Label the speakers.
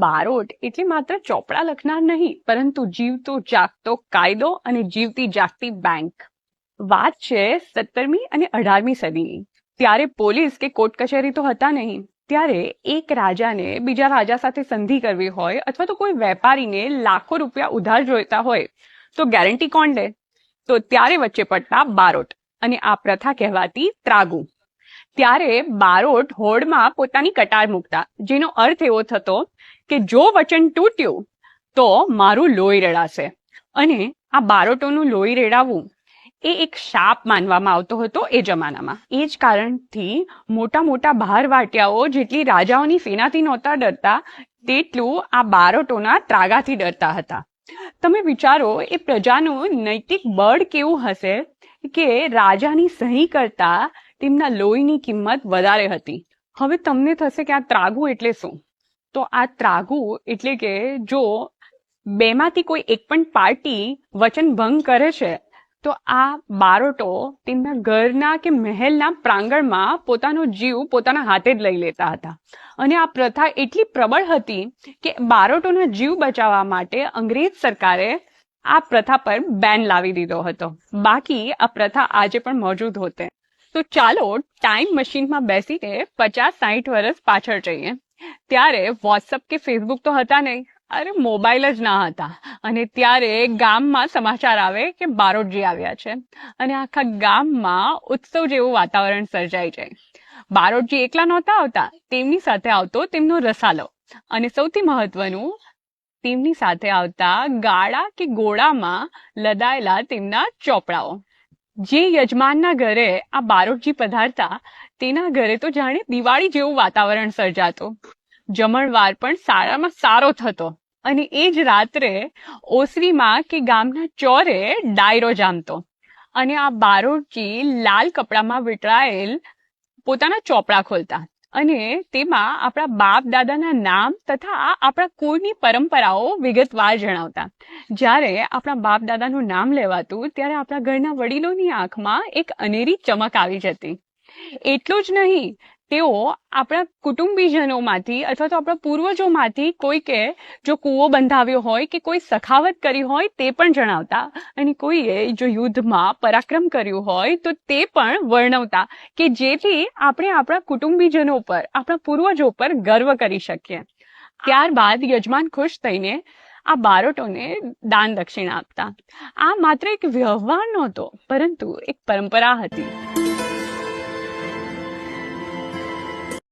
Speaker 1: બારોટ એટલે માત્ર ચોપડા લખનાર નહીં, પરંતુ જીવતો જાગતો કાયદો અને જીવતી જાગતી બેંક. વાત છે 17મી અને 18મી સદીની. ત્યારે પોલીસ કે કોર્ટ કચેરી તો હતા નહીં. ત્યારે એક રાજાને બીજા રાજા સાથે સંધિ કરવી હોય અથવા તો કોઈ વેપારીને લાખો રૂપિયા ઉધાર જોઈતા હોય તો ગેરંટી કોણ લે? તો ત્યારે વચ્ચે પડતા બારોટ, અને આ પ્રથા કહેવાતી ત્રાગુ. ત્યારે બારોટ હોડમાં પોતાની કટાર મૂકતા, જેનો અર્થ એવો થતો કે જો વચન તૂટ્યું તો મારું લોહી રેડાશે. અને આ બારોટોનું લોહી રેડાવવું એ એક શાપ માનવામાં આવતો હતો એ જમાનામાં. એ જ કારણથી મોટા મોટા બહારવાટિયાઓ જેટલી રાજાઓની સેનાથી નહોતા ડરતા, તેટલું આ બારોટોના ત્રાગાથી ડરતા હતા. તમે વિચારો એ પ્રજાનું નૈતિક બળ કેવું હશે કે રાજાની સહી કરતા તેમના લોહીની કિંમત વધારે હતી. હવે તમને થશે કે આ ત્રાગુ એટલે શું? તો આ ત્રાગુ એટલે કે જો બેમાંથી કોઈ એક પણ પાર્ટી વચન ભંગ કરે છે તો આ બારોટો તેમના ઘરના કે મહેલના પ્રાંગણમાં પોતાનો જીવ પોતાના હાથે જ લઈ લેતા હતા. અને આ પ્રથા એટલી પ્રબળ હતી કે બારોટોના જીવ બચાવવા માટે અંગ્રેજ સરકારે આ પ્રથા પર બેન લાવી દીધો હતો. બાકી આ પ્રથા આજે પણ મોજૂદ હોતે. તો ચાલો ટાઈમ મશીનમાં બેસીને 50-60 વર્ષ પાછળ જઈએ. ત્યારે વોટ્સઅપ કે ફેસબુક તો હતા નહીં, અરે મોબાઈલ જ ના હતા. અને ત્યારે ગામમાં સમાચાર આવે કે બારોટજી આવ્યા છે અને આખા ગામમાં ઉત્સવ જેવું વાતાવરણ સર્જાઈ જાય. બારોટજી એકલા નહોતા આવતા, તેમની સાથે આવતો તેમનો રસાલો, અને સૌથી મહત્વનું, તેમની સાથે આવતા ગાળા કે ગોળામાં લદાયેલા તેમના ચોપડાઓ. જે યજમાનના ઘરે આ બારોટજી પધારતા તેના ઘરે તો જાણે દિવાળી જેવું વાતાવરણ સર્જાતું. જમણવાર પણ સારામાં સારો થતો. અને એ જ રાત્રે ઓસરીમાં કે ગામના ચોરે ડાયરો જામતો. અને આ બારોટજી લાલ કપડામાં વીંટળાયેલ પોતાના ચોપડા ખોલતા અને તેમાં આપણા બાપ દાદાના નામ તથા આપણા કુળની પરંપરાઓ વિગતવાર જણાવતા. જ્યારે આપણા બાપ દાદાનું નામ લેવાતું ત્યારે આપણા ઘરના વડીલોની આંખમાં એક અનેરી ચમક આવી જતી. એટલું જ નહીં, તેઓ આપણા કુટુંબીજનોમાંથી અથવા તો આપણા પૂર્વજોમાંથી કોઈકે જો કૂવો બંધાવ્યો હોય કે કોઈ સખાવત કરી હોય તે પણ જણાવતા. અને કોઈએ જો યુદ્ધમાં પરાક્રમ કર્યું હોય તો તે પણ વર્ણવતા, કે જેથી આપણે આપણા કુટુંબીજનો પર, આપણા પૂર્વજો પર ગર્વ કરી શકીએ. ત્યારબાદ યજમાન ખુશ થઈને આ બારોટોને દાન દક્ષિણા આપતા. આ માત્ર એક વ્યવહાર નહોતો, પરંતુ એક પરંપરા હતી.